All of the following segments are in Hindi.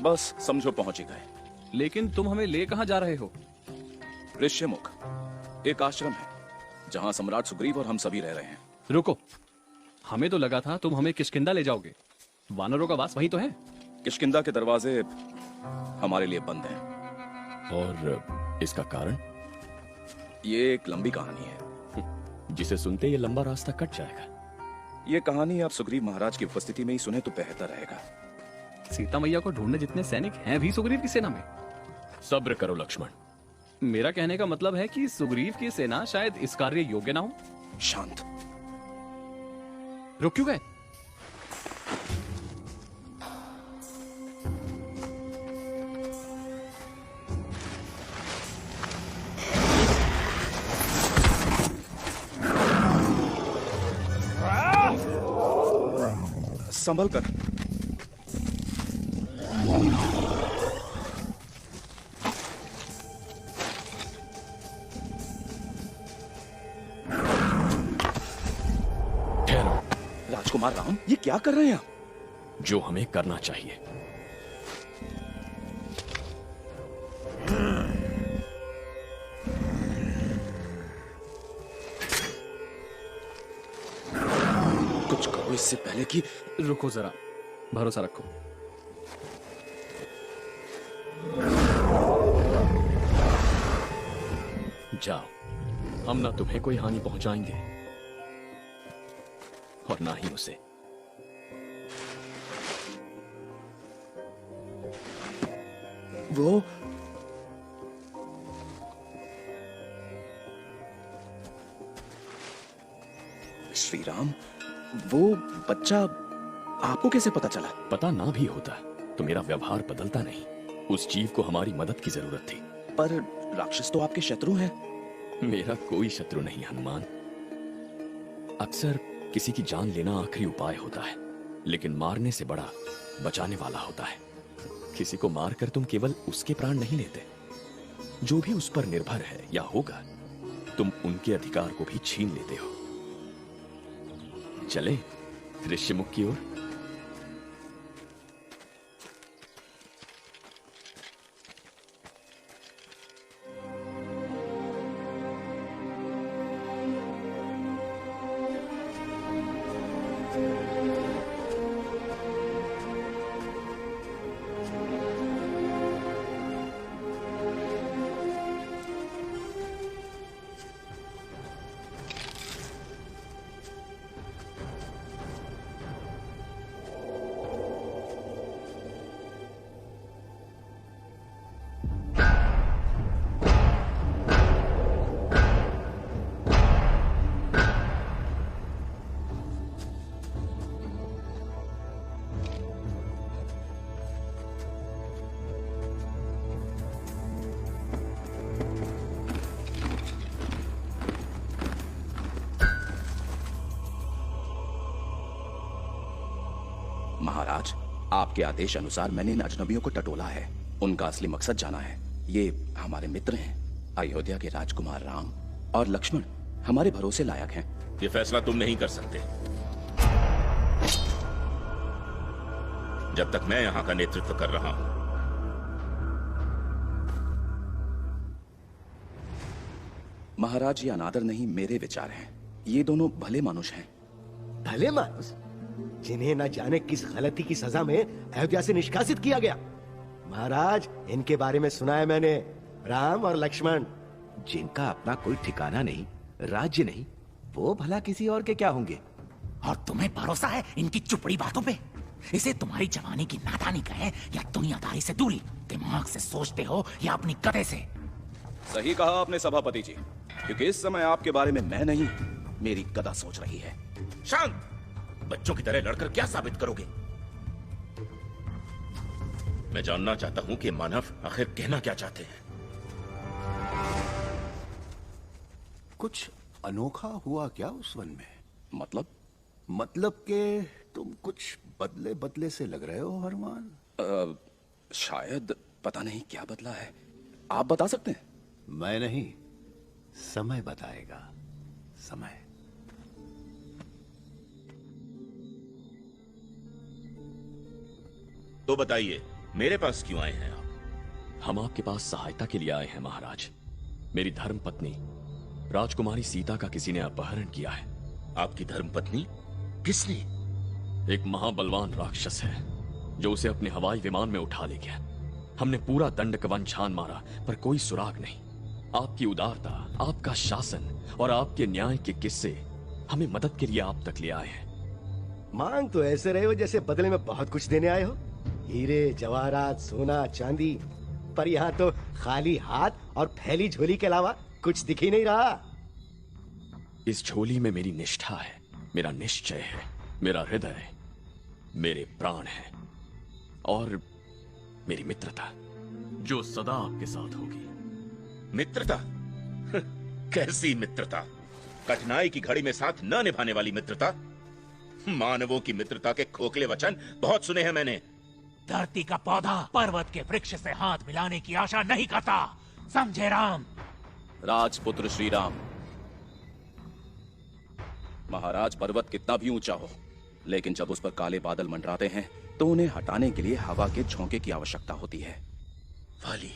बस समझो पहुंच ही गए। लेकिन तुम हमें ले कहां जा रहे हो? ऋष्यमुख एक आश्रम है जहां सम्राट सुग्रीव और हम सभी रह रहे हैं। रुको, हमें तो लगा था तुम हमें किष्किंधा ले जाओगे। वानरों का वास वही तो है। किष्किंधा के दरवाजे हमारे लिए बंद हैं। और इसका कारण? ये एक लंबी कहानी है जिसे सुनते ये लंबा रास्ता कट जाएगा। ये कहानी आप सुग्रीव महाराज की उपस्थिति में ही सुने तो बेहतर रहेगा। सीता मैया को ढूंढने जितने सैनिक हैं भी सुग्रीव की सेना में। सब्र करो लक्ष्मण। मेरा कहने का मतलब है कि सुग्रीव की सेना शायद इस कार्य योग्य ना हो। शांत। रुक क्यों गए? संभल कर। ठहरो। राजकुमार राम, ये क्या कर रहे हैं आप? जो हमें करना चाहिए। कुछ करो इससे पहले कि। रुको जरा, भरोसा रखो। जाओ, हम ना तुम्हें कोई हानि पहुंचाएंगे और ना ही उसे। वो श्री राम, वो बच्चा आपको कैसे पता चला? पता ना भी होता तो मेरा व्यवहार बदलता नहीं। उस जीव को हमारी मदद की जरूरत थी। पर राक्षस तो आपके शत्रु हैं। मेरा कोई शत्रु नहीं हनुमान। अक्सर किसी की जान लेना आखिरी उपाय होता है, लेकिन मारने से बड़ा बचाने वाला होता है। किसी को मारकर तुम केवल उसके प्राण नहीं लेते, जो भी उस पर निर्भर है या होगा, तुम उनके अधिकार को भी छीन लेते हो। चले ऋष्यमुख की ओर। महाराज, आपके आदेश अनुसार मैंने इन अजनबियों को टटोला है। उनका असली मकसद जाना है। ये हमारे मित्र हैं। अयोध्या के राजकुमार राम और लक्ष्मण हमारे भरोसे लायक हैं। ये फैसला तुम नहीं कर सकते। जब तक मैं यहां का नेतृत्व कर रहा हूं। महाराज, ये अनादर नहीं, मेरे विचार हैं। ये दोनों भले मानुष हैं। भले मानुष जिन्हें न जाने किस गलती की सजा में अयोध्या से निष्कासित किया गया। महाराज, इनके बारे में सुना है मैंने। राम और लक्ष्मण, जिनका अपना कोई ठिकाना नहीं, राज्य नहीं, वो भला किसी और के क्या होंगे? और तुम्हें भरोसा है इनकी चुपड़ी बातों पे? इसे तुम्हारी जवानी की नादानी कहे या दुनियादारी से दूरी, दिमाग से सोचते हो या अपनी गधे से? सही कहा आपने सभापति जी, क्योंकि इस समय आपके बारे में मैं नहीं, मेरी गदा सोच रही है। शांत! बच्चों की तरह लड़कर क्या साबित करोगे? मैं जानना चाहता हूं कि मानव आखिर कहना क्या चाहते हैं। कुछ अनोखा हुआ क्या उस वन में? मतलब के तुम कुछ बदले बदले से लग रहे हो हनुमान। शायद पता नहीं क्या बदला है। आप बता सकते हैं? मैं नहीं, समय बताएगा। समय। तो बताइए, मेरे पास क्यों आए हैं आप? हम आपके पास सहायता के लिए आए हैं महाराज। मेरी धर्म पत्नी राजकुमारी सीता का किसी ने अपहरण किया है। आपकी धर्मपत्नी? किसने? एक महाबलवान राक्षस है जो उसे अपने हवाई विमान में उठा ले गया। हमने पूरा दंडकवन छान मारा पर कोई सुराग नहीं। आपकी उदारता, आपका शासन और आपके न्याय के किस्से हमें मदद के लिए आप तक ले आए हैं। मांग तो ऐसे रहे हो जैसे बदले में बहुत कुछ देने आए हो। हीरे जवाहरात, सोना चांदी, पर यहाँ तो खाली हाथ और फैली झोली के अलावा कुछ दिख ही नहीं रहा। इस झोली में मेरी निष्ठा है, मेरा निश्चय है, मेरा हृदय, मेरे प्राण है और मेरी मित्रता जो सदा आपके साथ होगी। मित्रता? कैसी मित्रता? कठिनाई की घड़ी में साथ न निभाने वाली मित्रता? मानवों की मित्रता के खोखले वचन बहुत सुने हैं मैंने। धरती का पौधा पर्वत के वृक्ष से हाथ मिलाने की आशा नहीं करता, समझे राम? राजपुत्र श्री राम, महाराज पर्वत कितना भी ऊंचा हो, लेकिन जब उस पर काले बादल मंडराते हैं तो उन्हें हटाने के लिए हवा के झोंके की आवश्यकता होती है। वाली?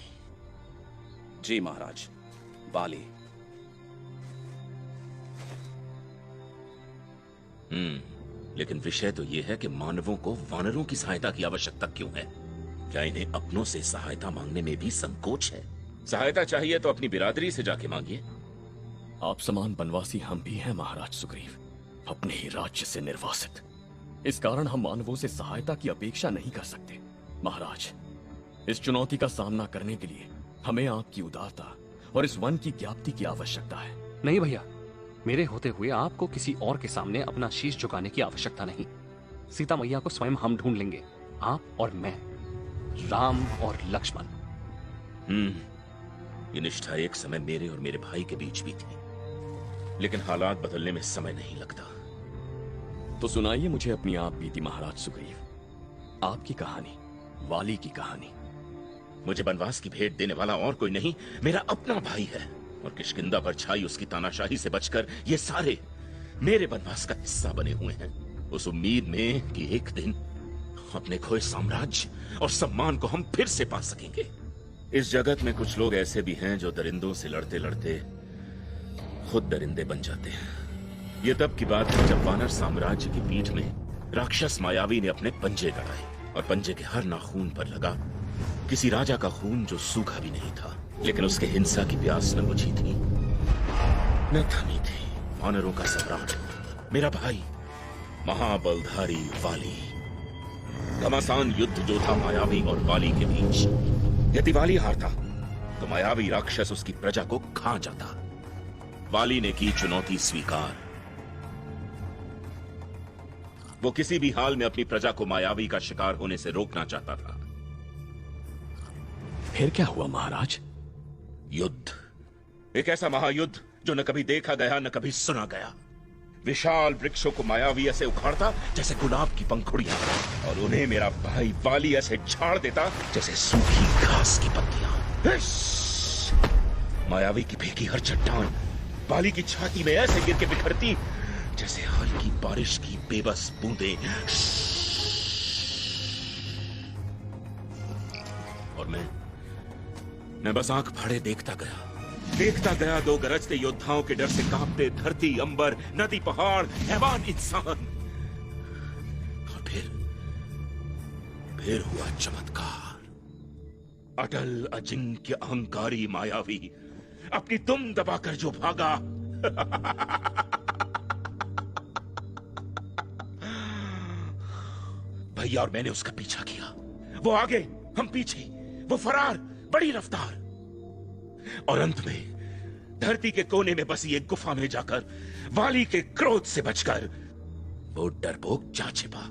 जी महाराज, वाली। लेकिन विषय तो यह है कि मानवों को वानरों की सहायता की आवश्यकता क्यों है? क्या इन्हें अपनों से सहायता मांगने में भी संकोच है? सहायता चाहिए तो अपनी बिरादरी से जाके मांगिए। आप समान बनवासी हम भी हैं महाराज सुग्रीव, अपने ही राज्य से निर्वासित। इस कारण हम मानवों से सहायता की अपेक्षा नहीं कर सकते। महाराज, इस चुनौती का सामना करने के लिए हमें आपकी उदारता और इस वन की ज्ञाप्ति की आवश्यकता है। नहीं भैया, मेरे होते हुए आपको किसी और के सामने अपना शीश झुकाने की आवश्यकता नहीं। सीता मैया को स्वयं हम ढूंढ लेंगे, आप और मैं, राम और लक्ष्मण। ये निष्ठा एक समय मेरे और मेरे भाई के बीच भी थी, लेकिन हालात बदलने में समय नहीं लगता। तो सुनाइए मुझे अपनी आप बीती महाराज सुग्रीव, आपकी कहानी, वाली की कहानी। मुझे वनवास की भेंट देने वाला और कोई नहीं, मेरा अपना भाई है, और किष्किंधा पर छाई उसकी तानाशाही से बचकर ये सारे मेरे वनवास का हिस्सा बने हुए हैं, उस उम्मीद में कि एक दिन अपने खोए साम्राज्य और सम्मान को हम फिर से पा सकेंगे। इस जगत में कुछ लोग ऐसे भी हैं जो दरिंदों से लड़ते लड़ते खुद दरिंदे बन जाते हैं। ये तब की बात है जब वानर साम्राज्य की पीठ में राक्षस मायावी ने अपने पंजे गड़ाए, और पंजे के हर नाखून पर लगा किसी राजा का खून जो सूखा भी नहीं था, लेकिन उसके हिंसा की प्यास न बुझी थी न थमी थी। वानरों का सम्राट, मेरा भाई, महाबलधारी वाली। घमासान युद्ध जो था मायावी और वाली के बीच, यदि वाली हारता तो मायावी राक्षस उसकी प्रजा को खा जाता। वाली ने की चुनौती स्वीकार। वो किसी भी हाल में अपनी प्रजा को मायावी का शिकार होने से रोकना चाहता था। फिर क्या हुआ महाराज? युद्ध, एक ऐसा महायुद्ध जो न कभी देखा गया न कभी सुना गया। विशाल वृक्षों को मायावी ऐसे उखाड़ता जैसे गुलाब की पंखुड़ियां, और उन्हें मेरा भाई वाली ऐसे झाड़ देता जैसे सूखी घास की पत्तियां। मायावी की फेंकी हर चट्टान वाली की छाती में ऐसे गिर के बिखरती जैसे हल्की बारिश की बेबस बूंदें। और मैं बस आंख फाड़े देखता गया दो गरजते योद्धाओं के डर से कांपते धरती, अंबर, नदी, पहाड़, हैवान, इंसान। और फिर हुआ चमत्कार। अटल अजिंक्य अहंकारी मायावी अपनी दुम दबाकर जो भागा, भैया और मैंने उसका पीछा किया। वो आगे, हम पीछे, वो फरार, बड़ी रफ्तार, और अंत में धरती के कोने में बसी एक गुफा में जाकर वाली के क्रोध से बचकर वो डरपोक जा छिपा।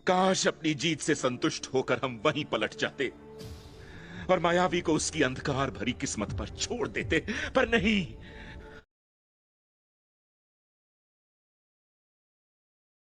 काश अपनी जीत से संतुष्ट होकर हम वहीं पलट जाते और मायावी को उसकी अंधकार भरी किस्मत पर छोड़ देते, पर नहीं।